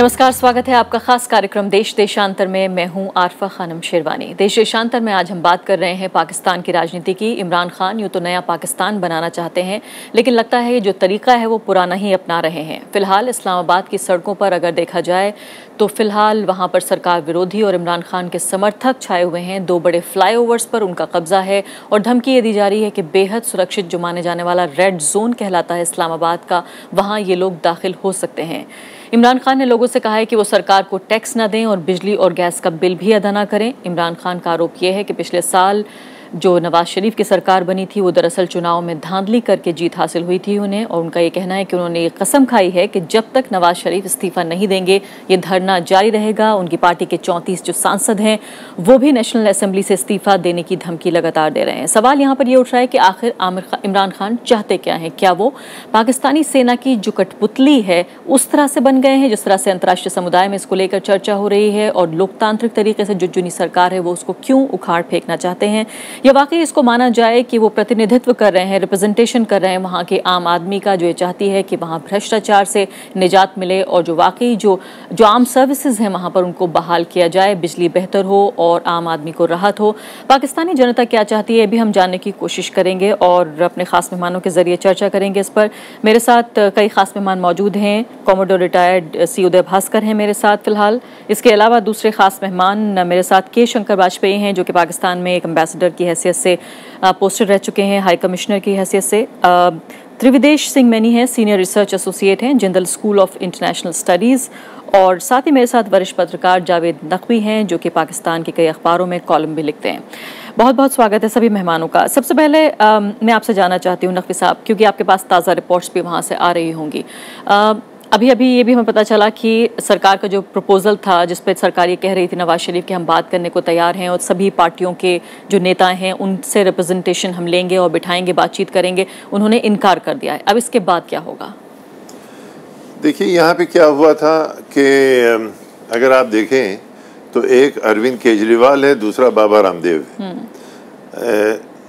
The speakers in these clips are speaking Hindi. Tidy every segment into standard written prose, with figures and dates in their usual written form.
नमस्कार, स्वागत है आपका खास कार्यक्रम देश देशांतर में। मैं हूं आरफा खानम शेरवानी। देश देशांतर में आज हम बात कर रहे हैं पाकिस्तान की राजनीति की। इमरान खान यूं तो नया पाकिस्तान बनाना चाहते हैं, लेकिन लगता है ये जो तरीका है वो पुराना ही अपना रहे हैं। फिलहाल इस्लामाबाद की सड़कों पर अगर देखा जाए तो फिलहाल वहां पर सरकार विरोधी और इमरान खान के समर्थक छाए हुए हैं। 2 बड़े फ्लाईओवर्स पर उनका कब्जा है और धमकी ये दी जा रही है कि बेहद सुरक्षित जो माने जाने वाला रेड जोन कहलाता है इस्लामाबाद का, वहां ये लोग दाखिल हो सकते हैं। इमरान खान ने लोगों से कहा है कि वो सरकार को टैक्स न दें और बिजली और गैस का बिल भी अदा न करें। इमरान खान का आरोप यह है कि पिछले साल जो नवाज शरीफ की सरकार बनी थी वो दरअसल चुनाव में धांधली करके जीत हासिल हुई थी उन्हें, और उनका ये कहना है कि उन्होंने ये कसम खाई है कि जब तक नवाज शरीफ इस्तीफा नहीं देंगे ये धरना जारी रहेगा। उनकी पार्टी के 34 जो सांसद हैं वो भी नेशनल असेंबली से इस्तीफा देने की धमकी लगातार दे रहे हैं। सवाल यहाँ पर ये उठ रहा है कि आखिर इमरान खान चाहते क्या हैं? क्या वो पाकिस्तानी सेना की जो कठपुतली है उस तरह से बन गए हैं जिस तरह से अंतर्राष्ट्रीय समुदाय में इसको लेकर चर्चा हो रही है, और लोकतांत्रिक तरीके से जो चुनी सरकार है वो उसको क्यों उखाड़ फेंकना चाहते हैं? या वाकई इसको माना जाए कि वो प्रतिनिधित्व कर रहे हैं, रिप्रेजेंटेशन कर रहे हैं वहाँ के आम आदमी का, जो ये चाहती है कि वहाँ भ्रष्टाचार से निजात मिले और जो वाकई जो आम सर्विसेज हैं वहाँ पर उनको बहाल किया जाए, बिजली बेहतर हो और आम आदमी को राहत हो। पाकिस्तानी जनता क्या चाहती है, ये भी हम जानने की कोशिश करेंगे और अपने खास मेहमानों के जरिए चर्चा करेंगे इस पर। मेरे साथ कई खास मेहमान मौजूद हैं। कॉमोडोर रिटायर्ड सी उदय भास्कर हैं मेरे साथ फिलहाल। इसके अलावा दूसरे खास मेहमान मेरे साथ के शंकर वाजपेयी हैं, जो कि पाकिस्तान में एक एम्बेसडर की हैसियत से पोस्टर रह चुके हैं, हाई कमिश्नर की हैसियत से। त्रिविदेश सिंह मैनी है, सीनियर रिसर्च एसोसिएट हैं, Jindal school of international studies, और साथ ही मेरे साथ वरिष्ठ पत्रकार जावेद नकवी हैं, जो कि पाकिस्तान के कई अखबारों में कॉलम भी लिखते हैं। बहुत बहुत स्वागत है सभी मेहमानों का। सबसे पहले मैं आपसे जानना चाहती हूँ नकवी साहब, क्योंकि आपके पास ताज़ा रिपोर्ट्स भी वहाँ से आ रही होंगी। अभी ये भी हमें पता चला कि सरकार का जो प्रपोजल था जिस पर सरकार ये कह रही थी नवाज शरीफ के हम बात करने को तैयार हैं और सभी पार्टियों के जो नेता हैं उनसे रिप्रेजेंटेशन हम लेंगे और बिठाएंगे, बातचीत करेंगे, उन्होंने इनकार कर दिया है। अब इसके बाद क्या होगा? देखिए, यहाँ पे क्या हुआ था कि अगर आप देखें तो एक अरविंद केजरीवाल है, दूसरा बाबा रामदेव है।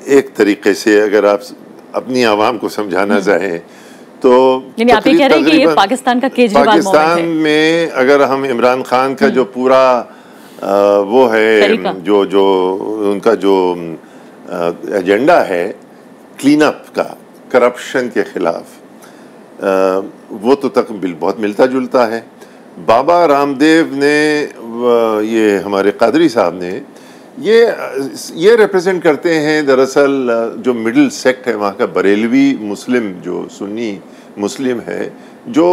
एक तरीके से अगर आप अपनी आवाम को समझाना चाहें तो यानी आप ये कह रहे हैं कि ये पाकिस्तान का केजरीवाल पाकिस्तान में अगर हम इमरान खान का जो पूरा वो है जो उनका जो एजेंडा है क्लीन अप का, करप्शन के खिलाफ, वो तो तक बहुत मिलता जुलता है। बाबा रामदेव ने, ये हमारे कादरी साहब ने, ये रिप्रेजेंट करते हैं दरअसल जो मिडिल सेक्ट है वहाँ का, बरेलवी मुस्लिम, जो सुन्नी मुस्लिम है, जो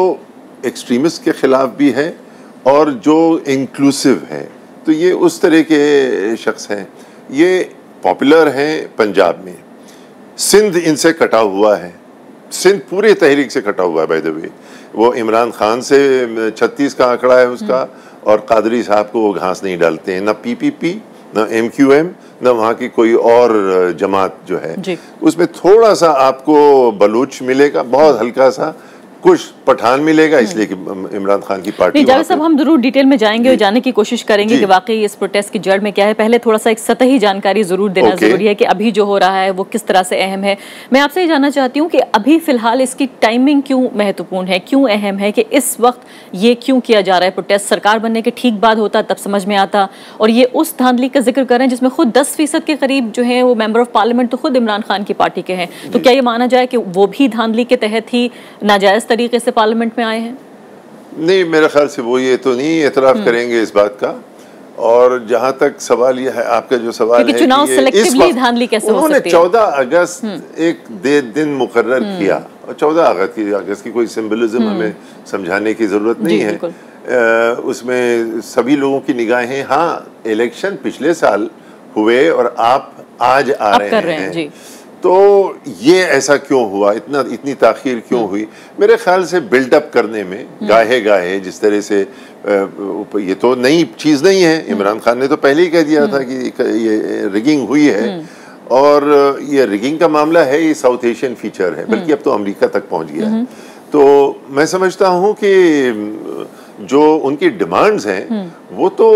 एक्सट्रीमिस्ट के ख़िलाफ़ भी है और जो इंक्लूसिव है। तो ये उस तरह के शख्स हैं। ये पॉपुलर हैं पंजाब में। सिंध इनसे कटा हुआ है, सिंध पूरे तहरीक से कटा हुआ है। बाय द वे वो इमरान खान से 36 का आंकड़ा है उसका, और कादरी साहब को वो घास नहीं डालते हैं, ना PPP, ना MQM, ना वहाँ की कोई और जमात जो है। उसमें थोड़ा सा आपको बलूच मिलेगा, बहुत हल्का सा, कुछ पठान मिलेगा, इसलिए कि इमरान खान की पार्टी। जावेद साहब, हम जरूर डिटेल में जाएंगे और जानने की कोशिश करेंगे कि वाकई इस प्रोटेस्ट की जड़ में क्या है। पहले थोड़ा सा एक सतही जानकारी जरूर देना जरूरी है कि अभी जो हो रहा है वो किस तरह से अहम है। मैं आपसे ये जानना चाहती हूँ कि अभी फिलहाल इसकी टाइमिंग क्यों महत्वपूर्ण है, क्यों अहम है कि इस वक्त ये क्यों किया जा रहा है प्रोटेस्ट? सरकार बनने के ठीक बाद होता तब समझ में आता, और ये उस धांधली का जिक्र कर रहे हैं जिसमें खुद 10% के करीब जो है वो मेंबर ऑफ पार्लियामेंट तो खुद इमरान खान की पार्टी के हैं। तो क्या ये माना जाए कि वो भी धांधली के तहत ही नाजायज तरीके से पार्लियामेंट में आए हैं? नहीं, मेरे ख्याल से वो ये तो नहीं एतराफ़ करेंगे इस बात का। और जहाँ तक सवाल ये है, आपका जो सवाल है चुनाव सेलेक्टिवली धांधली कैसे हो सकती है? 14 अगस्त एक दिन मुकर्रर किया, और 14 अगस्त की कोई सिंबलिज्म हमें समझाने की ज़रूरत नहीं है। उसमें सभी लोगों की निगाहें, हाँ, इलेक्शन पिछले साल हुए और आप आज आ रहे हैं जी। तो ये ऐसा क्यों हुआ, इतनी ताख़ीर क्यों हुई? मेरे ख्याल से बिल्डअप करने में गाहे जिस तरह से, ये तो नई चीज़ नहीं है। इमरान खान ने तो पहले ही कह दिया था कि ये रिगिंग हुई है, और ये रिगिंग का मामला है, ये साउथ एशियन फीचर है, बल्कि अब तो अमेरिका तक पहुंच गया है। तो मैं समझता हूँ कि जो उनकी डिमांड्स हैं वो तो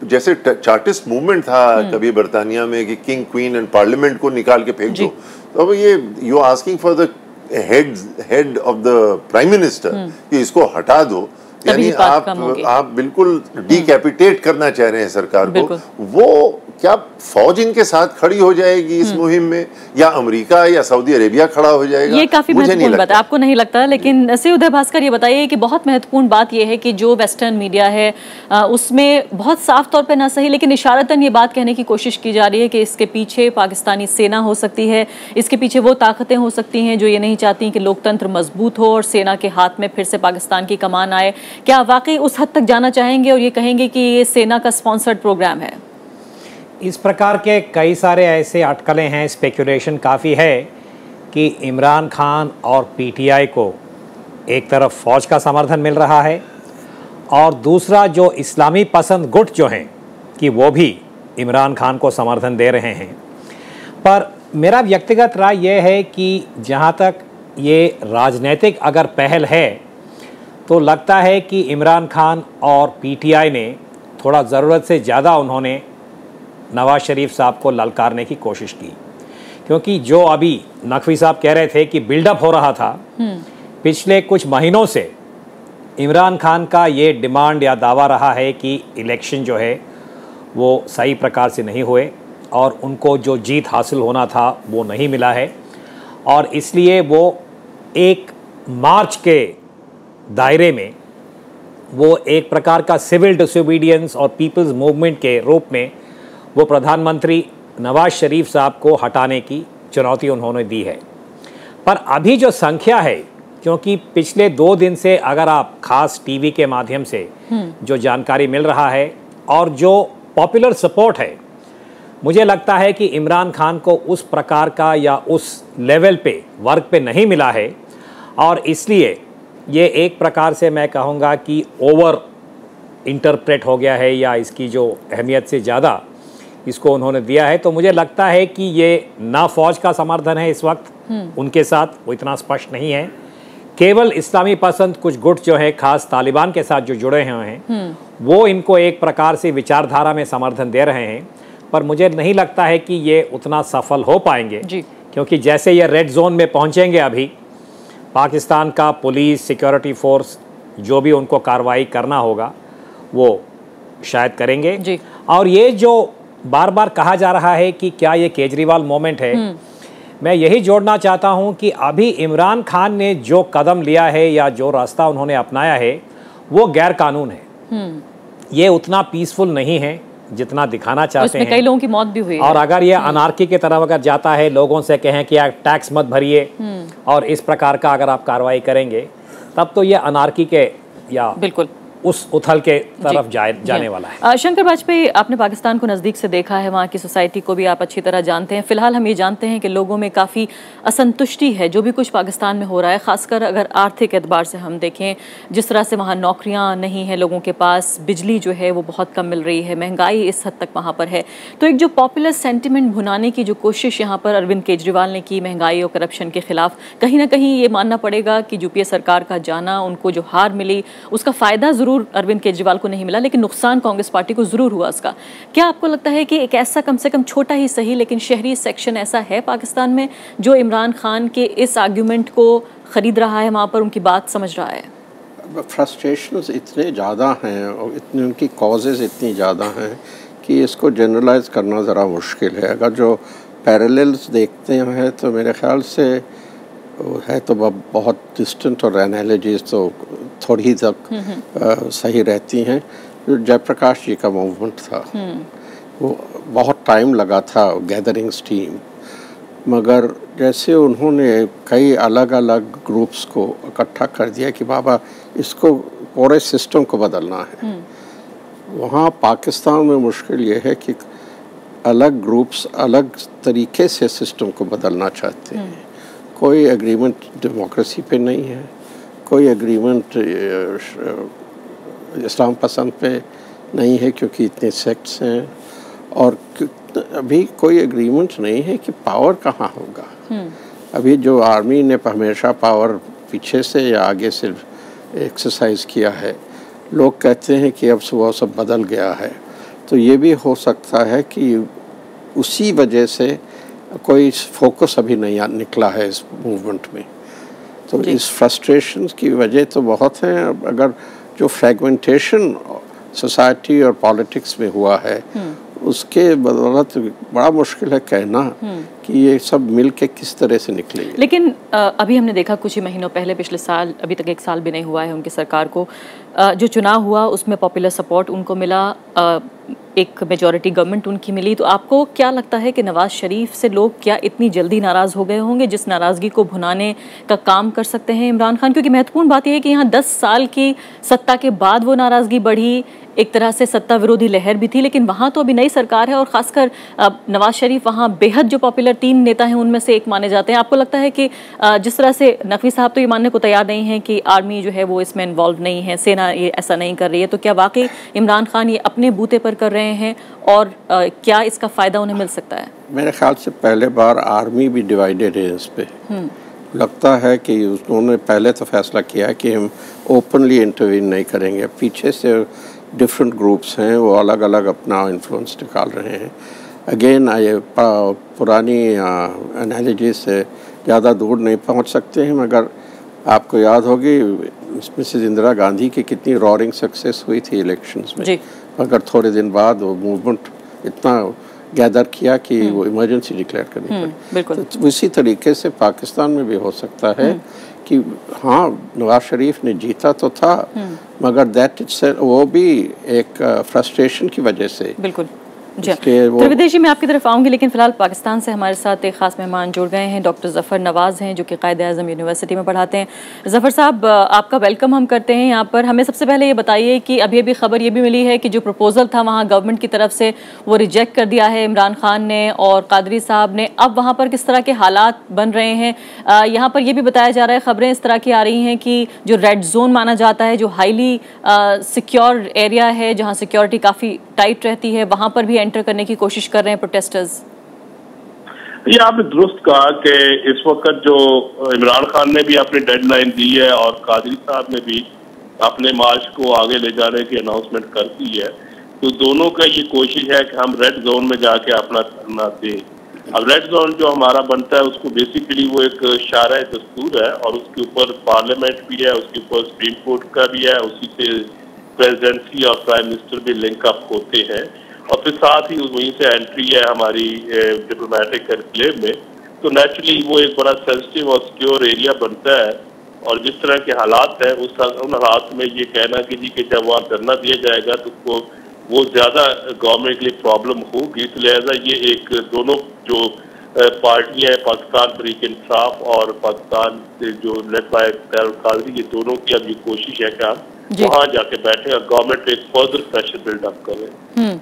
जैसे चार्टिस्ट मूवमेंट था कभी बरतानिया में कि किंग, क्वीन एंड पार्लियामेंट को निकाल के फेंक दो, तो अब ये you asking for the head of the prime minister कि इसको हटा दो, यानी आप बिल्कुल डीकैपिटेट करना चाह रहे हैं सरकार को। वो क्या फौज इनके साथ खड़ी हो जाएगी इस मुहिम में, या अमेरिका या सऊदी अरेबिया खड़ा हो जाएगा? ये काफी महत्वपूर्ण बात है, आपको नहीं लगता? लेकिन से उदय भास्कर ये बताइए कि बहुत महत्वपूर्ण बात ये है कि जो वेस्टर्न मीडिया है उसमें बहुत साफ तौर पे ना सही लेकिन इशारतन ये बात कहने की कोशिश की जा रही है कि इसके पीछे पाकिस्तानी सेना हो सकती है, इसके पीछे वो ताकतें हो सकती हैं जो ये नहीं चाहती कि लोकतंत्र मजबूत हो और सेना के हाथ में फिर से पाकिस्तान की कमान आए। क्या वाकई उस हद तक जाना चाहेंगे और ये कहेंगे कि ये सेना का स्पॉन्सर्ड प्रोग्राम है? इस प्रकार के कई सारे ऐसे अटकलें हैं, स्पेकुलेशन काफ़ी है कि इमरान खान और पीटीआई को एक तरफ फ़ौज का समर्थन मिल रहा है और दूसरा जो इस्लामी पसंद गुट जो हैं कि वो भी इमरान खान को समर्थन दे रहे हैं। पर मेरा व्यक्तिगत राय ये है कि जहाँ तक ये राजनीतिक अगर पहल है तो लगता है कि इमरान खान और पीटीआई ने थोड़ा ज़रूरत से ज़्यादा उन्होंने नवाज शरीफ साहब को ललकारने की कोशिश की, क्योंकि जो अभी नकवी साहब कह रहे थे कि बिल्डअप हो रहा था पिछले कुछ महीनों से, इमरान खान का ये डिमांड या दावा रहा है कि इलेक्शन जो है वो सही प्रकार से नहीं हुए और उनको जो जीत हासिल होना था वो नहीं मिला है और इसलिए वो एक मार्च के दायरे में वो एक प्रकार का सिविल डिसोबीडियंस और पीपल्स मूवमेंट के रूप में वो प्रधानमंत्री नवाज शरीफ साहब को हटाने की चुनौती उन्होंने दी है। पर अभी जो संख्या है, क्योंकि पिछले 2 दिन से अगर आप खास टीवी के माध्यम से जो जानकारी मिल रहा है और जो पॉपुलर सपोर्ट है, मुझे लगता है कि इमरान खान को उस प्रकार का या उस लेवल पे वर्क पे नहीं मिला है और इसलिए ये एक प्रकार से मैं कहूँगा कि ओवर इंटरप्रेट हो गया है या इसकी जो अहमियत से ज़्यादा इसको उन्होंने दिया है। तो मुझे लगता है कि ये ना फौज का समर्थन है इस वक्त उनके साथ, वो इतना स्पष्ट नहीं है, केवल इस्लामी पसंद कुछ गुट जो है खास तालिबान के साथ जो जुड़े हुए हैं वो इनको एक प्रकार से विचारधारा में समर्थन दे रहे हैं। पर मुझे नहीं लगता है कि ये उतना सफल हो पाएंगे क्योंकि जैसे ये रेड जोन में पहुंचेंगे अभी पाकिस्तान का पुलिस सिक्योरिटी फोर्स जो भी उनको कार्रवाई करना होगा वो शायद करेंगे। और ये जो बार बार कहा जा रहा है कि क्या ये केजरीवाल मोमेंट है, मैं यही जोड़ना चाहता हूं कि अभी इमरान खान ने जो कदम लिया है या जो रास्ता उन्होंने अपनाया है वो गैर कानून है। ये उतना पीसफुल नहीं है जितना दिखाना चाहते हैं। कई लोगों की मौत भी हुई और अगर ये अनार्की की तरफ अगर जाता है, लोगों से कहें कि आप टैक्स मत भरिए और इस प्रकार का अगर आप कार्रवाई करेंगे तब तो ये अनार्की के या बिल्कुल उस उथल के तरफ जाने वाला है। शंकर वाजपेयी, आपने पाकिस्तान को नज़दीक से देखा है, वहाँ की सोसाइटी को भी आप अच्छी तरह जानते हैं। फिलहाल हम ये जानते हैं कि लोगों में काफ़ी असंतुष्टि है जो भी कुछ पाकिस्तान में हो रहा है, खासकर अगर आर्थिक एतबार से हम देखें, जिस तरह से वहाँ नौकरियाँ नहीं हैं लोगों के पास, बिजली जो है वो बहुत कम मिल रही है, महंगाई इस हद तक वहाँ पर है। तो एक जो पॉपुलर सेंटिमेंट भुनाने की जो कोशिश यहाँ पर अरविंद केजरीवाल ने की महंगाई और करप्शन के खिलाफ, कहीं ना कहीं ये मानना पड़ेगा कि यूपीए सरकार का जाना, उनको जो हार मिली उसका फ़ायदा ज़रूर अरविंद केजरीवाल को नहीं मिला लेकिन नुकसान कांग्रेस पार्टी को जरूर हुआ उसका। क्या आपको लगता है कि एक ऐसा कम से कम छोटा ही सही लेकिन शहरी सेक्शन ऐसा है पाकिस्तान में जो इमरान खान के इस आर्ग्यूमेंट को खरीद रहा है, वहां पर उनकी बात समझ रहा है? फ्रस्ट्रेशंस इतने ज़्यादा हैं और इतनी उनकी कॉजेज़ इतनी ज़्यादा हैं कि इसको जनरलाइज करना ज़रा मुश्किल है। अगर जो पैरेलल्स देखते हैं तो मेरे ख्याल से है तो बहुत डिस्टेंट और एनालॉजीज तो थोड़ी तक सही रहती हैं। जो जयप्रकाश जी का मूवमेंट था वो बहुत टाइम लगा था गैदरिंग स्टीम, मगर जैसे उन्होंने कई अलग अलग ग्रुप्स को इकट्ठा कर दिया कि बाबा इसको पूरे सिस्टम को बदलना है। वहाँ पाकिस्तान में मुश्किल ये है कि अलग ग्रुप्स अलग तरीके से सिस्टम को बदलना चाहते हैं। कोई एग्रीमेंट डेमोक्रेसी पे नहीं है, कोई एग्रीमेंट इस्लाम पसंद पे नहीं है क्योंकि इतने सेक्ट्स हैं, और अभी कोई एग्रीमेंट नहीं है कि पावर कहाँ होगा। अभी जो आर्मी ने हमेशा पावर पीछे से या आगे से एक्सरसाइज किया है, लोग कहते हैं कि अब वो सब बदल गया है। तो ये भी हो सकता है कि उसी वजह से कोई फोकस अभी नहीं निकला है इस मूवमेंट में। तो इस फ्रस्ट्रेशन की वजह तो बहुत हैं। अगर जो फ्रेगमेंटेशन सोसाइटी और पॉलिटिक्स में हुआ है उसके बदौलत बड़ा मुश्किल है कहना कि ये सब मिल के किस तरह से निकलेंगे। लेकिन अभी हमने देखा कुछ ही महीनों पहले, पिछले साल, अभी तक 1 साल भी नहीं हुआ है उनकी सरकार को, जो चुनाव हुआ उसमें पॉपुलर सपोर्ट उनको मिला, एक मेजॉरिटी गवर्नमेंट उनकी मिली। तो आपको क्या लगता है कि नवाज शरीफ से लोग क्या इतनी जल्दी नाराज़ हो गए होंगे जिस नाराज़गी को भुनाने का काम कर सकते हैं इमरान खान? क्योंकि महत्वपूर्ण बात यह है कि यहाँ 10 साल की सत्ता के बाद वो नाराज़गी बढ़ी, एक तरह से सत्ता विरोधी लहर भी थी, लेकिन वहाँ तो अभी नई सरकार है और ख़ासकर नवाज शरीफ वहाँ बेहद जो पॉपुलर 3 नेता हैं उनमें से एक माने जाते हैं। आपको लगता है कि जिस तरह से नकवी साहब तो ये मानने को तैयार नहीं हैं कि आर्मी जो है वो इसमें इन्वॉल्व नहीं है, सेना ये ऐसा नहीं कर रही है, तो क्या वाकई इमरान खान ये अपने बूते पर कर रहे हैं और क्या इसका फ़ायदा उन्हें मिल सकता है? मेरे ख्याल से पहले बार आर्मी भी डिवाइडेड है इस पे। लगता है कि उन्होंने पहले तो फैसला किया कि हम ओपनली इंटरवीन नहीं करेंगे, पीछे से डिफरेंट ग्रुप्स हैं वो अलग अलग अपना इन्फ्लुएंस निकाल रहे हैं। अगेन ये पुरानी एनालॉजी से ज़्यादा दूर नहीं पहुंच सकते हैं, मगर आपको याद होगी मिसेस इंदिरा गांधी की कितनी रॉरिंग सक्सेस हुई थी इलेक्शंस में, मगर थोड़े दिन बाद वो मूवमेंट इतना गैदर किया कि वो इमरजेंसी डिक्लेयर करनी पड़ी। तो इसी तरीके से पाकिस्तान में भी हो सकता है कि हाँ, नवाज शरीफ ने जीता तो था, मगर दैट वो भी एक फ्रस्ट्रेशन की वजह से। बिल्कुल त्रिवेदी जी, मैं आपकी तरफ आऊँगी, लेकिन फिलहाल पाकिस्तान से हमारे साथ एक ख़ास मेहमान जुड़ गए हैं। डॉक्टर ज़फ़र नवाज़ हैं जो कि क़ायद-ए-आज़म यूनिवर्सिटी में पढ़ाते हैं। ज़फ़र साहब, आपका वेलकम हम करते हैं यहाँ पर। हमें सबसे पहले ये बताइए कि अभी अभी खबर ये भी मिली है कि जो प्रपोज़ल था वहाँ गवर्नमेंट की तरफ से वो रिजेक्ट कर दिया है इमरान खान ने और कादरी साहब ने। अब वहाँ पर किस तरह के हालात बन रहे हैं? यहाँ पर यह भी बताया जा रहा है, खबरें इस तरह की आ रही हैं कि जो रेड जोन माना जाता है, जो हाईली सिक्योर एरिया है जहाँ सिक्योरिटी काफ़ी टाइट रहती है, वहाँ पर भी एंटर करने की कोशिश कर रहे हैं प्रोटेस्टर्स। ये आपने दुरुस्त कहा कि इस वक्त जो इमरान खान ने भी अपनी डेडलाइन दी है और कादरी साहब ने भी अपने मार्च को आगे ले जाने की अनाउंसमेंट कर दी है, तो दोनों का ये कोशिश है कि हम रेड जोन में जाके अपना धरना दें। अब रेड जोन जो हमारा बनता है उसको बेसिकली वो एक शारा दस्तूर है और उसके ऊपर पार्लियामेंट भी है, उसके ऊपर सुप्रीम कोर्ट का भी है, उसी से प्रेसिडेंसी और प्राइम मिनिस्टर भी लिंक अप होते हैं और फिर साथ ही वहीं से एंट्री है हमारी डिप्लोमेटिक एनक्लेव में। तो नेचुरली वो एक बड़ा सेंसिटिव और सिक्योर एरिया बनता है और जिस तरह के हालात हैं उन हालात में ये कहना कि जी कि जब वहाँ धरना दिया जाएगा तो वो ज़्यादा गवर्नमेंट के लिए प्रॉब्लम होगी। तो लिहाजा ये एक दोनों जो पार्टियाँ हैं, पाकिस्तान तहरीक इंसाफ और पाकिस्तान से जो लेड बाय कादरी, ये दोनों की अब ये कोशिश है कि हम वहाँ जाके बैठे और गवर्नमेंट एक फर्दर प्रेशर बिल्डअप करें।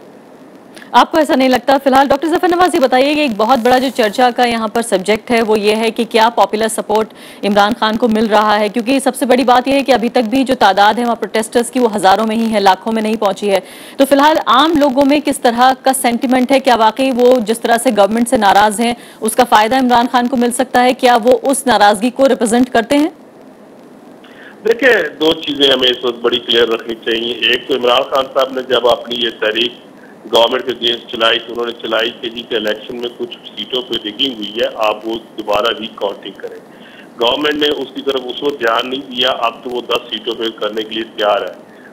आपको ऐसा नहीं लगता? फिलहाल डॉक्टर ज़फ़र नवाज़, ये बताइए कि एक बहुत बड़ा जो चर्चा का यहाँ पर सब्जेक्ट है वो ये है कि क्या पॉपुलर सपोर्ट इमरान खान को मिल रहा है, क्योंकि सबसे बड़ी बात यह है कि अभी तक भी जो तादाद है वहाँ प्रोटेस्टर्स की वो हज़ारों में ही है, लाखों में नहीं पहुँची है। तो फिलहाल आम लोगों में किस तरह का सेंटिमेंट है? क्या वाकई वो जिस तरह से गवर्नमेंट से नाराज़ हैं उसका फ़ायदा इमरान खान को मिल सकता है? क्या वो उस नाराज़गी को रिप्रेजेंट करते हैं? देखिए, दो चीज़ें हमें इस वक्त बड़ी क्लियर रखनी चाहिए। एक तो इमरान खान साहब ने जब अपनी ये तहरीक गवर्नमेंट के अगेंस्ट चलाई तो उन्होंने चलाई कि जी के इलेक्शन में कुछ सीटों पे रिगिंग हुई है, आप वो दोबारा रीकाउंटिंग करें। गवर्नमेंट ने उसकी तरफ उस वक्त ध्यान नहीं दिया, अब तो वो 10 सीटों पे करने के लिए तैयार है,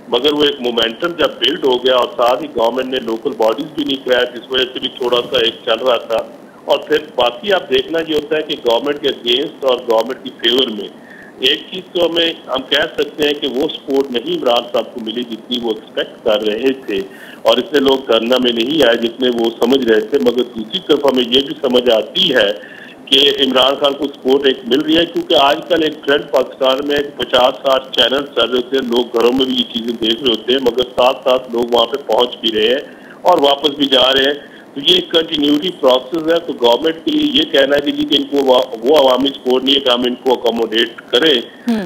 मगर वो एक मोमेंटम जब बिल्ड हो गया और साथ ही गवर्नमेंट ने लोकल बॉडीज भी नहीं कराया, जिस वजह से भी थोड़ा सा एक चल रहा था। और फिर बाकी आप देखना ये होता है कि गवर्नमेंट के अगेंस्ट और गवर्नमेंट की फेवर में एक चीज़ तो हम कह सकते हैं कि वो सपोर्ट नहीं इमरान साहब को मिली जितनी वो एक्सपेक्ट कर रहे थे और इतने लोग धरना में नहीं आए जितने वो समझ रहे थे। मगर दूसरी तरफ हमें ये भी समझ आती है कि इमरान खान को सपोर्ट एक मिल रही है, क्योंकि आजकल एक ट्रेंड पाकिस्तान में 50-60 चैनल चल रहे होते हैं, लोग घरों में भी ये चीज़ें देख रहे होते हैं, मगर साथ साथ लोग वहाँ पे पहुँच भी रहे हैं और वापस भी जा रहे हैं। तो ये कंटिन्यूटी प्रोसेस है। तो गवर्नमेंट के लिए ये कहना है कि जी कि इनको वो अवामी सपोर्ट नहीं है कि हम इनको अकोमोडेट करें,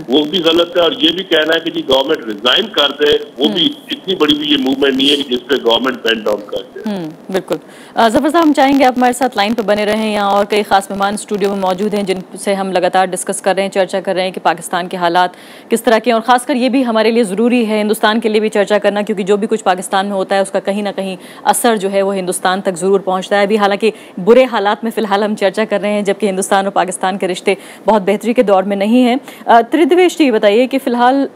वो भी गलत है। और ये भी कहना है कि जी गवर्नमेंट रिजाइन कर दे, वो भी इतनी बड़ी भी ये मूवमेंट नहीं है कि जिसपे गवर्नमेंट बेंड डाउन कर दे। बिल्कुल। ज़फ़र साहब, हम चाहेंगे आप हमारे साथ लाइन पर बने रहें। यहाँ और कई खास मेहमान स्टूडियो में मौजूद हैं जिनसे हम लगातार डिस्कस कर रहे हैं, चर्चा कर रहे हैं कि पाकिस्तान के हालात किस तरह के हैं और ख़ासकर ये भी हमारे लिए ज़रूरी है हिंदुस्तान के लिए भी चर्चा करना, क्योंकि जो भी कुछ पाकिस्तान में होता है उसका कहीं ना कहीं असर जो है वो हिंदुस्तान तक ज़रूर पहुँचता है। अभी हालांकि बुरे हालात में फ़िलहाल हम चर्चा कर रहे हैं, जबकि हिंदुस्तान और पाकिस्तान के रिश्ते बहुत बेहतरी के दौर में नहीं हैं। त्रिदिवेश जी, बताइए कि फ़िलहाल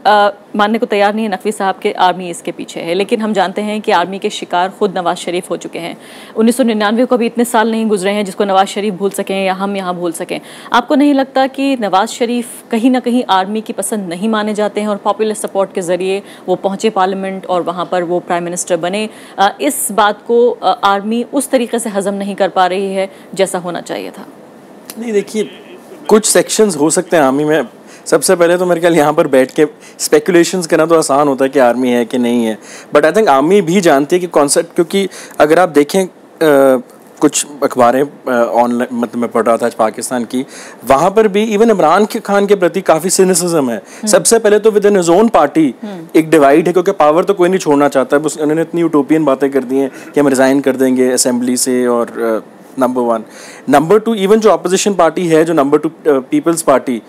मानने को तैयार नहीं है नकवी साहब के आर्मी इसके पीछे है, लेकिन हम जानते हैं कि आर्मी के शिकार खुद नवाज शरीफ हो चुके हैं। 1999 को भी इतने साल नहीं गुजरे हैं जिसको नवाज शरीफ भूल सकें या हम यहाँ भूल सकें। आपको नहीं लगता कि नवाज शरीफ कहीं ना कहीं आर्मी की पसंद नहीं माने जाते हैं और पॉपुलर सपोर्ट के ज़रिए वो पहुँचे पार्लियामेंट और वहाँ पर वो प्राइम मिनिस्टर बने? इस बात को आर्मी उस तरीके से हजम नहीं कर पा रही है जैसा होना चाहिए था? नहीं, देखिए, कुछ सेक्शंस हो सकते हैं आर्मी में। सबसे पहले तो मेरे ख्याल यहाँ पर बैठ के स्पेकुलेशंस करना तो आसान होता है कि आर्मी है कि नहीं है, बट आई थिंक आर्मी भी जानती है कि कॉन्सेप्ट, क्योंकि अगर आप देखें कुछ अखबारें ऑनलाइन, मतलब मैं पढ़ रहा था आज पाकिस्तान की, वहाँ पर भी इवन इमरान खान के प्रति काफ़ी सिनिसिज्म है। सबसे पहले तो with in his own party एक डिवाइड है, क्योंकि पावर तो कोई नहीं छोड़ना चाहता है। बस उन्होंने इतनी यूटोपियन बातें कर दी हैं कि हम रिज़ाइन कर देंगे असेंबली से, और नंबर 1। नंबर 2, इवन जो अपोजिशन पार्टी है, जो number 2 people's party,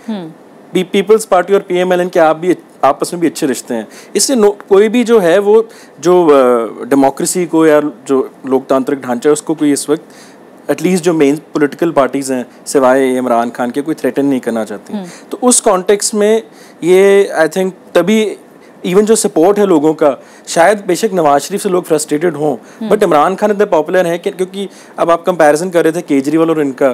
people's party और PMLN के आप भी आपस में भी अच्छे रिश्ते हैं। इसलिए कोई भी जो है वो जो डेमोक्रेसी को या जो लोकतांत्रिक ढांचा है उसको कोई इस वक्त एटलीस्ट जो मेन पॉलिटिकल पार्टीज़ हैं सिवाय इमरान खान के कोई थ्रेटन नहीं करना चाहती। तो उस कॉन्टेक्स्ट में ये आई थिंक तभी इवन जो सपोर्ट है लोगों का, शायद बेशक नवाज शरीफ से लोग फ्रस्ट्रेटेड हों, बट इमरान खान इतने पॉपुलर है कि, क्योंकि अब आप कंपैरिजन कर रहे थे केजरीवाल और इनका,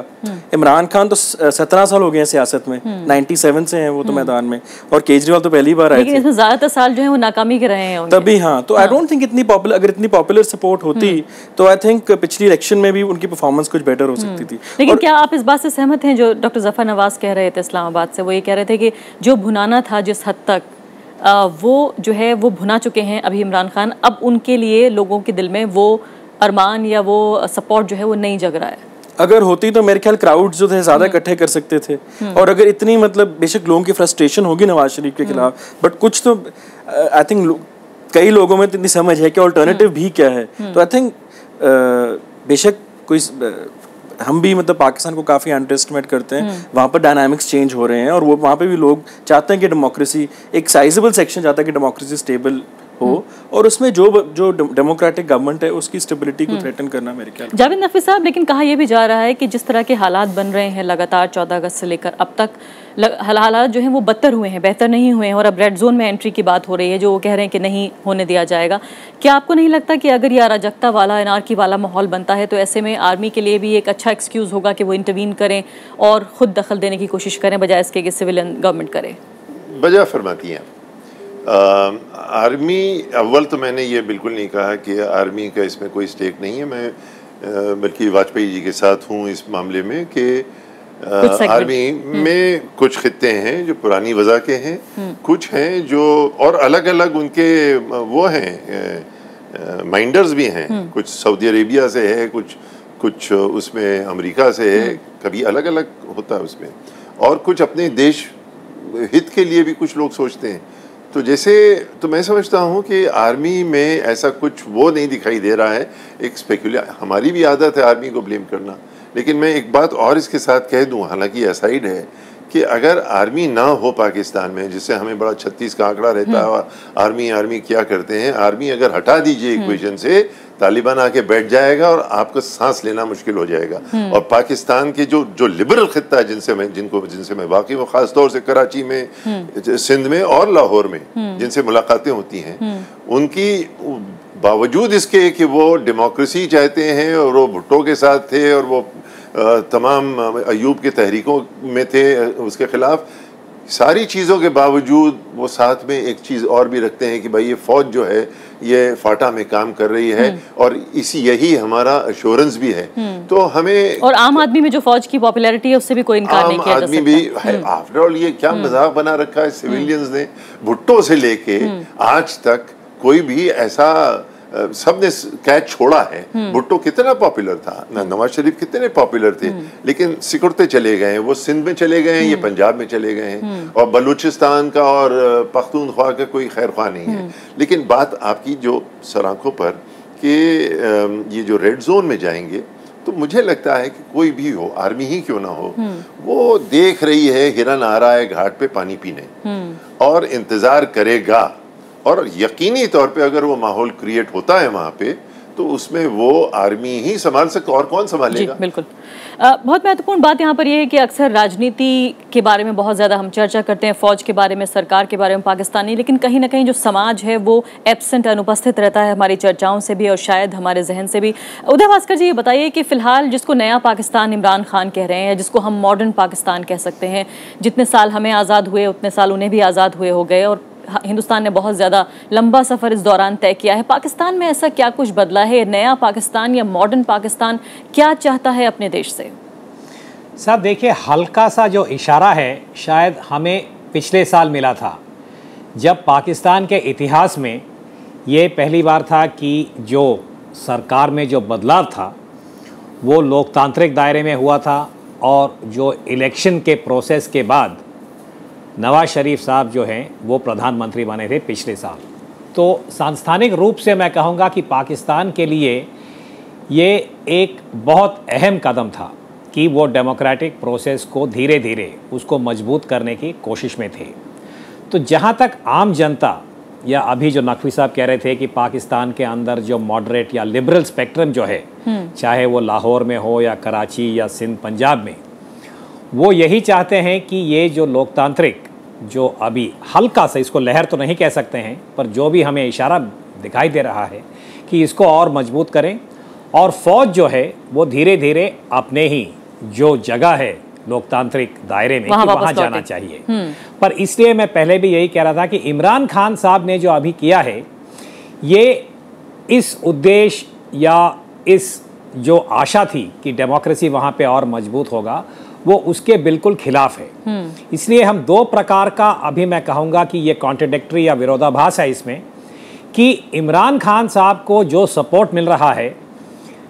इमरान खान तो 17 साल हो गए हैं सियासत में, 97 से हैं वो तो मैदान में, और केजरीवाल तो पहली बार आए थे। लेकिन इसमें ज़्यादातर साल जो है वो नाकामी के रहे हैं तभी। हाँ, तो आई डोंट थिंक अगर इतनी पॉपुलर सपोर्ट होती तो आई थिंक पिछली इलेक्शन में भी उनकी परफॉर्मेंस कुछ बेटर हो सकती थी। लेकिन क्या आप इस बात से सहमत हैं जो डॉक्टर जफर नवाज कह रहे थे इस्लामाबाद से? वो ये कह रहे थे कि जो भुनाना था जिस हद तक वो जो है वो भुना चुके हैं अभी इमरान खान, अब उनके लिए लोगों के दिल में वो अरमान या वो सपोर्ट जो है वो नहीं जग रहा है। अगर होती तो मेरे ख्याल क्राउड जो थे ज़्यादा इकट्ठे कर सकते थे, और अगर इतनी मतलब बेशक लोगों की फ्रस्ट्रेशन होगी नवाज शरीफ के खिलाफ, बट कुछ तो आई थिंक कई लोगों में इतनी समझ है कि ऑल्टरनेटिव भी क्या है। तो आई थिंक बेशक कोई हम भी मतलब पाकिस्तान को काफ़ी अंडर एस्टिमेट करते हैं, वहाँ पर डायनामिक्स चेंज हो रहे हैं, और वो वहाँ पे भी लोग चाहते हैं कि डेमोक्रेसी, एक साइजेबल सेक्शन चाहता है कि डेमोक्रेसी स्टेबल हो, और उसमें जो डेमोक्रेटिक गवर्नमेंट है उसकी स्टेबिलिटी को थ्रेटन करना मेरे ख्याल। जावेद नकवी साहब, लेकिन कहा यह भी जा रहा है कि जिस तरह के हालात बन रहे हैं लगातार 14 अगस्त से लेकर अब तक, हालात जो हैं वो बदतर हुए हैं, बेहतर नहीं हुए हैं, और अब रेड जोन में एंट्री की बात हो रही है जो वो कह रहे हैं कि नहीं होने दिया जाएगा। क्या आपको नहीं लगता कि अगर ये अराजकता वाला, एनार्की वाला माहौल बनता है तो ऐसे में आर्मी के लिए भी एक अच्छा एक्सक्यूज़ होगा कि वो इंटरवीन करें और ख़ुद दखल देने की कोशिश करें बजाय इसके कि सिविलियन गवर्नमेंट करे? वजह फरमाती हैं आर्मी। अव्वल तो मैंने ये बिल्कुल नहीं कहा कि आर्मी का इसमें कोई स्टेक नहीं है। मैं बल्कि वाजपेयी जी के साथ हूँ इस मामले में कि आर्मी में कुछ खित्ते हैं जो पुरानी वजह के हैं, कुछ हैं जो और अलग अलग उनके वो हैं माइंडर्स भी हैं। कुछ सऊदी अरेबिया से है, कुछ उसमें अमेरिका से है, कभी अलग अलग होता है उसमें, और कुछ अपने देश हित के लिए भी कुछ लोग सोचते हैं। तो मैं समझता हूँ कि आर्मी में ऐसा कुछ वो नहीं दिखाई दे रहा है। एक हमारी भी आदत है आर्मी को ब्लेम करना, लेकिन मैं एक बात और इसके साथ कह दूँ, हालांकि असाइड है कि अगर आर्मी ना हो पाकिस्तान में, जिससे हमें बड़ा 36 का आंकड़ा रहता है, आर्मी क्या करते हैं, आर्मी अगर हटा दीजिए इक्वेशन से, तालिबान आके बैठ जाएगा और आपको सांस लेना मुश्किल हो जाएगा। और पाकिस्तान के जो लिबरल खित्ता है जिनसे मैं वाकई हूँ, खास तौर से कराची में, सिंध में और लाहौर में जिनसे मुलाकातें होती हैं, उनकी बावजूद इसके कि वो डेमोक्रेसी चाहते हैं और वो भुट्टो के साथ थे और वो तमाम अयूब के तहरीकों में थे उसके खिलाफ, सारी चीज़ों के बावजूद वो साथ में एक चीज़ और भी रखते हैं कि भाई ये फ़ौज जो है ये फाटा में काम कर रही है और यही हमारा एश्योरेंस भी है। तो हमें, और आम आदमी में जो फ़ौज की पॉपुलैरिटी है उससे भी कोई इनकार नहीं किया जा सकता। आदमी भी है, आफ्टर ऑल ये क्या मजाक बना रखा है सिविलियंस ने, भुट्टो से लेके आज तक कोई भी ऐसा सबने कैच छोड़ा है। भुट्टो कितना पॉपुलर था, नवाज शरीफ कितने पॉपुलर थे, लेकिन सिकुड़ते चले गए हैं। वो सिंध में चले गए हैं, ये पंजाब में चले गए हैं, और बलूचिस्तान का और पख्तूनख्वा का कोई खैर ख्वाह नहीं है। लेकिन बात आपकी जो सराखों पर कि ये जो रेड जोन में जाएंगे, तो मुझे लगता है कि कोई भी हो, आर्मी ही क्यों ना हो, वो देख रही है हिरन आ रहा है घाट पे पानी पीने, और इंतजार करेगा। और यकीनी तौर पे अगर वो माहौल क्रिएट होता है वहाँ पे, तो उसमें वो आर्मी ही संभाल सकता, और कौन संभालेगा? बिल्कुल। बहुत महत्वपूर्ण बात यहाँ पर यह है कि अक्सर राजनीति के बारे में बहुत ज़्यादा हम चर्चा करते हैं, फौज के बारे में, सरकार के बारे में, पाकिस्तानी, लेकिन कहीं ना कहीं जो समाज है वो एब्सेंट, अनुपस्थित रहता है हमारी चर्चाओं से भी और शायद हमारे जहन से भी। उदय भास्कर जी, ये बताइए कि फिलहाल जिसको नया पाकिस्तान इमरान खान कह रहे हैं, जिसको हम मॉडर्न पाकिस्तान कह सकते हैं, जितने साल हमें आज़ाद हुए उतने साल उन्हें भी आज़ाद हुए हो गए और हिंदुस्तान ने बहुत ज़्यादा लंबा सफ़र इस दौरान तय किया है, पाकिस्तान में ऐसा क्या कुछ बदला है? नया पाकिस्तान या मॉडर्न पाकिस्तान क्या चाहता है अपने देश से? साहब देखिए, हल्का सा जो इशारा है शायद हमें पिछले साल मिला था, जब पाकिस्तान के इतिहास में ये पहली बार था कि जो सरकार में जो बदलाव था वो लोकतांत्रिक दायरे में हुआ था और जो इलेक्शन के प्रोसेस के बाद नवाज शरीफ साहब जो हैं वो प्रधानमंत्री बने थे पिछले साल। तो सांस्थानिक रूप से मैं कहूँगा कि पाकिस्तान के लिए ये एक बहुत अहम कदम था कि वो डेमोक्रेटिक प्रोसेस को धीरे धीरे उसको मजबूत करने की कोशिश में थे। तो जहाँ तक आम जनता या अभी जो नकवी साहब कह रहे थे कि पाकिस्तान के अंदर जो मॉडरेट या लिबरल स्पेक्ट्रम जो है, चाहे वो लाहौर में हो या कराची या सिंध पंजाब में, वो यही चाहते हैं कि ये जो लोकतांत्रिक जो अभी हल्का सा, इसको लहर तो नहीं कह सकते हैं, पर जो भी हमें इशारा दिखाई दे रहा है कि इसको और मजबूत करें और फौज जो है वो धीरे धीरे अपने ही जो जगह है लोकतांत्रिक दायरे में वहाँ जाना चाहिए। पर इसलिए मैं पहले भी यही कह रहा था कि इमरान खान साहब ने जो अभी किया है ये इस उद्देश्य या इस जो आशा थी कि डेमोक्रेसी वहाँ पे और मजबूत होगा, वो उसके बिल्कुल खिलाफ है। इसलिए हम दो प्रकार का अभी मैं कहूँगा कि ये कॉन्ट्रडिक्टरी या विरोधाभास है इसमें कि इमरान खान साहब को जो सपोर्ट मिल रहा है,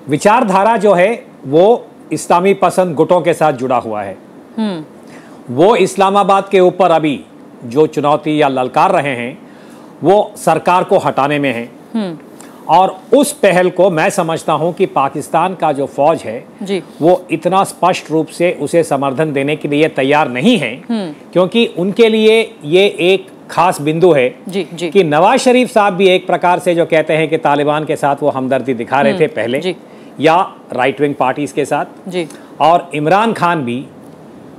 विचारधारा जो है वो इस्लामी पसंद गुटों के साथ जुड़ा हुआ है। वो इस्लामाबाद के ऊपर अभी जो चुनौती या ललकार रहे हैं वो सरकार को हटाने में है और उस पहल को मैं समझता हूं कि पाकिस्तान का जो फौज है जी, वो इतना स्पष्ट रूप से उसे समर्थन देने के लिए तैयार नहीं है, क्योंकि उनके लिए ये एक खास बिंदु है जी। कि नवाज शरीफ साहब भी एक प्रकार से जो कहते हैं कि तालिबान के साथ वो हमदर्दी दिखा रहे थे पहले या राइट विंग पार्टीज के साथ जी, और इमरान खान भी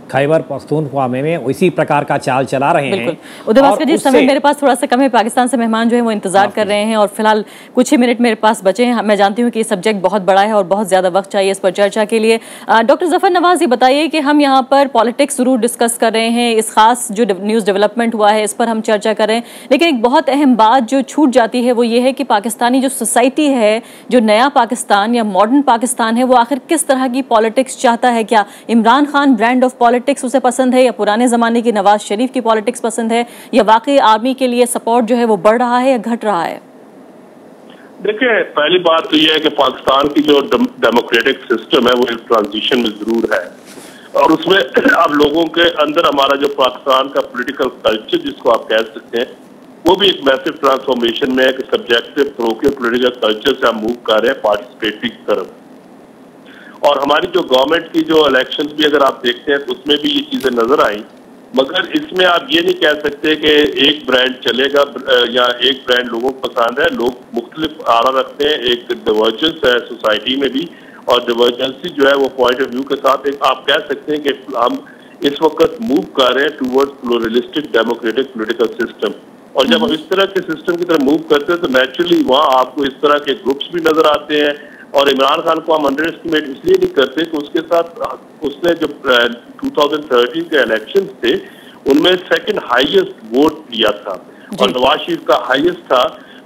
खैबर पख्तूनख्वा में उसी प्रकार का चाल चला रहे हैं। उदय भास्कर जी, समय मेरे पास थोड़ा सा कम है, पाकिस्तान से मेहमान जो है वो इंतजार कर रहे हैं और फिलहाल कुछ ही मिनट मेरे पास बचे हैं। मैं जानती हूँ कि ये सब्जेक्ट बहुत बड़ा है और बहुत ज़्यादा वक्त चाहिए इस पर चर्चा के लिए। डॉक्टर जफर नवाज, ये बताइए कि हम यहाँ पर पॉलिटिक्स जरूर डिस्कस कर रहे हैं, इस खास जो न्यूज़ डेवलपमेंट हुआ है इस पर हम चर्चा कर रहे हैं, लेकिन एक बहुत अहम बात जो छूट जाती है वो ये है कि पाकिस्तानी जो सोसाइटी है, जो नया पाकिस्तान या मॉडर्न पाकिस्तान है, वो आखिर किस तरह की पॉलिटिक्स चाहता है? क्या Imran Khan brand of politics उसे पसंद है या पुराने जमाने की नवाज शरीफ की पॉलिटिक्स पसंद है, या वाकई आर्मी के लिए सपोर्ट जो है वो बढ़ रहा है या घट रहा है? देखिए, पहली बात तो यह है कि पाकिस्तान की जो डेमोक्रेटिक सिस्टम है वो एक ट्रांजिशन में जरूर है और उसमें अब लोगों के अंदर हमारा जो पाकिस्तान का पॉलिटिकल कल्चर जिसको आप कह सकते हैं वो भी एक मैसिव ट्रांसफॉर्मेशन में है कि सब्जेक्टिव प्रोक्टिव पॉलिटिकल कल्चर से हम मूव कर रहे हैं पार्टिसिपेटरी की तरफ। और हमारी जो गवर्नमेंट की जो इलेक्शंस भी अगर आप देखते हैं तो उसमें भी ये चीजें नजर आई, मगर इसमें आप ये नहीं कह सकते कि एक ब्रांड चलेगा या एक ब्रांड लोगों को पसंद है। लोग मुख्तलिफ आरा रखते हैं, एक डिवर्जेंस है सोसाइटी में भी और डिवर्जेंसी जो है वो पॉइंट ऑफ व्यू के साथ एक आप कह सकते हैं कि हम इस वक्त मूव कर रहे हैं towards pluralistic democratic political system. और जब हम इस तरह के सिस्टम की तरफ मूव करते हैं तो नेचुरली वहाँ आपको इस तरह के ग्रुप्स भी नजर आते हैं। और इमरान खान को हम अंडर एस्टिमेट इसलिए नहीं करते कि उसके साथ उसने जो 2013 के इलेक्शन थे उनमें सेकंड हाईएस्ट वोट लिया था और नवाज शरीफ का हाईएस्ट था,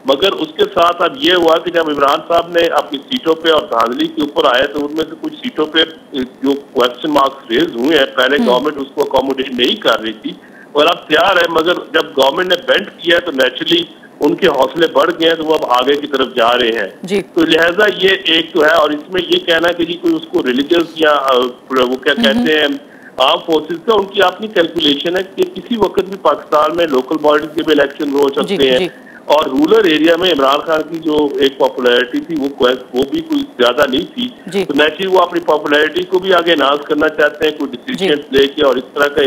मगर उसके साथ अब ये हुआ कि जब इमरान साहब ने अपनी सीटों पे और धांधली के ऊपर आए तो उनमें से कुछ सीटों पे जो क्वेश्चन मार्क्स रेज हुए हैं, पहले गवर्नमेंट उसको अकोमोडेट नहीं कर रही थी और अब तैयार है, मगर जब गवर्नमेंट ने बेंड किया है तो नेचुरली उनके हौसले बढ़ गए हैं तो वो अब आगे की तरफ जा रहे हैं। तो लिहाजा ये एक तो है। और इसमें ये कहना कि जी कोई उसको रिलीजियस या वो क्या कहते हैं आर्म फोर्सेस का उनकी अपनी कैलकुलेशन है कि किसी वक्त भी पाकिस्तान में लोकल बॉडीज के भी इलेक्शन हो सकते हैं और रूरल एरिया में इमरान खान की जो एक पॉपुलैरिटी थी वो भी कोई ज्यादा नहीं थी, तो नेचुरली वो अपनी पॉपुलैरिटी को भी आगे एनहांस करना चाहते हैं, कोई डिसीजन लेके और इस तरह का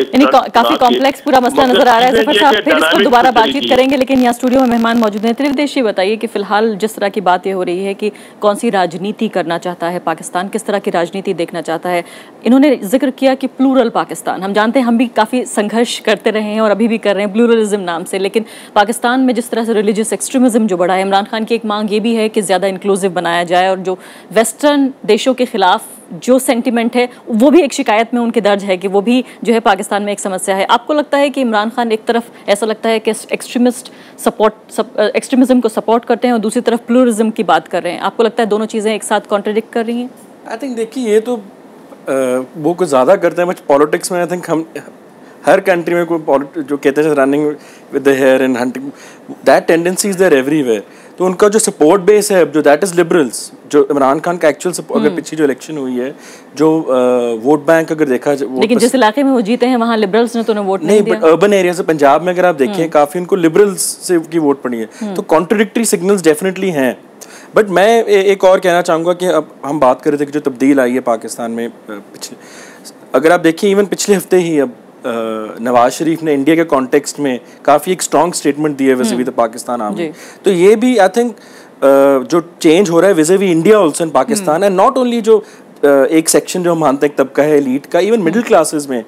काफी कॉम्प्लेक्स पूरा मसला नजर आ रहा है। जफर साहब फिर इसको दोबारा बातचीत करेंगे, लेकिन यहाँ स्टूडियो में मेहमान मौजूद हैं। त्रिविदेश जी बताइए कि फिलहाल जिस तरह की बात ये हो रही है कि कौन सी राजनीति करना चाहता है पाकिस्तान, किस तरह की राजनीति देखना चाहता है। इन्होंने जिक्र किया कि प्लूरल पाकिस्तान, हम जानते हैं हम भी काफी संघर्ष करते रहे हैं और अभी भी कर रहे हैं प्लूरलिज्म नाम से, लेकिन पाकिस्तान में जिस तरह से रिलीजियस एक्सट्रीमिज्म जो बढ़ा है, इमरान खान की एक मांग ये भी है कि ज़्यादा इंक्लूसिव बनाया जाए और जो वेस्टर्न देशों के खिलाफ जो सेंटिमेंट है वो भी एक शिकायत में उनके दर्ज है कि वो भी जो है पाकिस्तान में एक समस्या है। आपको लगता है कि इमरान खान एक तरफ ऐसा लगता है कि एक्सट्रीमिज्म को सपोर्ट करते हैं और दूसरी तरफ प्लूरलिज्म की बात कर रहे हैं, आपको लगता है दोनों चीज़ें एक साथ कॉन्ट्रडिक्ट कर रही हैं? आई थिंक देखिए ये तो वो कुछ ज़्यादा करते हैं पॉलिटिक्स में। आई थिंक हम हर कंट्री में कोई जो कहते हैं running with the hare and hunting, that tendency is there everywhere. तो उनका जो सपोर्ट बेस है जो दैट इज लिबरल्स, जो इमरान खान का एक्चुअल सपोर्ट, अगर पिछली जो इलेक्शन हुई है जो वोट बैंक अगर देखा जाए, लेकिन जिस इलाके में वो जीते हैं वहाँ लिबरल्स ने तो उन्हें वोट नहीं दिया। बट अर्बन एरिया से पंजाब में अगर आप देखें काफी उनको लिबरल्स से की वोट पड़ी है, तो कॉन्ट्रडिक्टरी सिग्नल्स डेफिनेटली हैं। बट मैं एक और कहना चाहूँगा कि अब हम बात कर रहे थे कि जो तब्दील आई है पाकिस्तान में पिछले, अगर आप देखिए इवन पिछले हफ्ते ही अब नवाज शरीफ ने इंडिया के कॉन्टेक्स्ट में काफ़ी एक स्ट्रॉन्ग स्टेटमेंट दी है विज़-वी द पाकिस्तान आर्मी। तो ये भी आई थिंक जो चेंज हो रहा है विज़-वी India also in Pakistan, and not only जो एक सेक्शन जो हम मानते हैं तबका है एलीट का, इवन मिडिल क्लासेस में,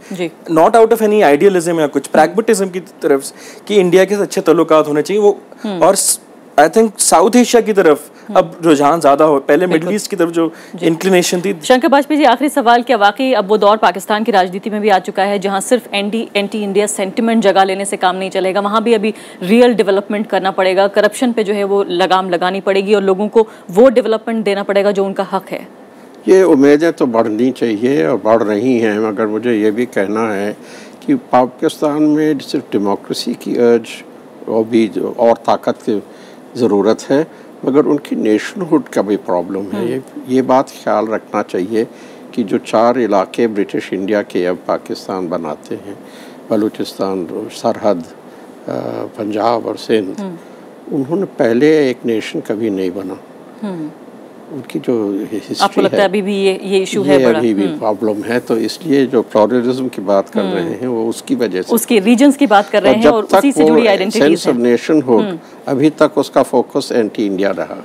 not out of any idealism या कुछ प्रैग्मेटिज्म की तरफ कि इंडिया के अच्छे ताल्लुकात होने चाहिए वो, और आई थिंक साउथ एशिया की तरफ अब रुझान ज्यादा हो, पहले मिडिल ईस्ट की तरफ जो इंक्लिनेशन थी। शंकर बाजपेयी जी, आखिरी सवाल, क्या वाकई अब वो दौर पाकिस्तान की राजनीति में भी आ चुका है जहां सिर्फ एंटी इंडिया सेंटिमेंट जगह लेने से काम नहीं चलेगा, वहां भी अभी रियल डेवलपमेंट करना पड़ेगा, करप्शन पे जो है वो लगाम लगानी पड़ेगी और लोगों को वो डेवलपमेंट देना पड़ेगा जो उनका हक है? ये उम्मीदें तो बढ़नी चाहिए और बढ़ रही हैं, मगर मुझे ये भी कहना है कि पाकिस्तान में सिर्फ डेमोक्रेसी की अर्ज और भी और ताकत की ज़रूरत है, मगर उनकी नेशनहुड का भी प्रॉब्लम है। ये बात ख्याल रखना चाहिए कि जो 4 इलाके ब्रिटिश इंडिया के अब पाकिस्तान बनाते हैं, बलूचिस्तान, सरहद, पंजाब और सिंध, उन्होंने पहले एक नेशन कभी नहीं बना। उनकी जो हिस्ट्री आपको लगता है अभी भी ये इशू है बड़ा? अभी भी प्रॉब्लम है, तो इसलिए जो प्लूरलिज्म की बात कर रहे हैं वो उसकी वजह से, उसके रीजन्स की बात कर रहे हैं और उसी से जुड़ी आइडेंटिटीज सेंस ऑफ नेशनहुड, अभी तक उसका फोकस एंटी इंडिया रहा।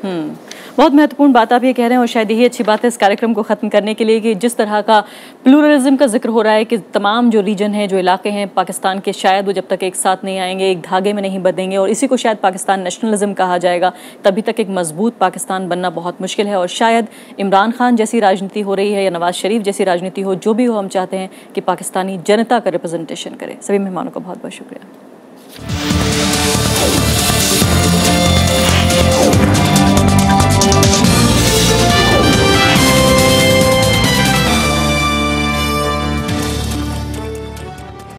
बहुत महत्वपूर्ण बात आप ये कह रहे हैं और शायद यही अच्छी बात है इस कार्यक्रम को ख़त्म करने के लिए कि जिस तरह का प्लूरलिज्म का जिक्र हो रहा है कि तमाम जो रीजन है, जो इलाके हैं पाकिस्तान के, शायद वो जब तक एक साथ नहीं आएंगे, एक धागे में नहीं बंधेंगे और इसी को शायद पाकिस्तान नेशनलिज्म कहा जाएगा, तभी तक एक मजबूत पाकिस्तान बनना बहुत मुश्किल है। और शायद इमरान खान जैसी राजनीति हो रही है या नवाज शरीफ जैसी राजनीति हो, जो भी हो, हम चाहते हैं कि पाकिस्तानी जनता का रिप्रेजेंटेशन करे। सभी मेहमानों का बहुत बहुत शुक्रिया।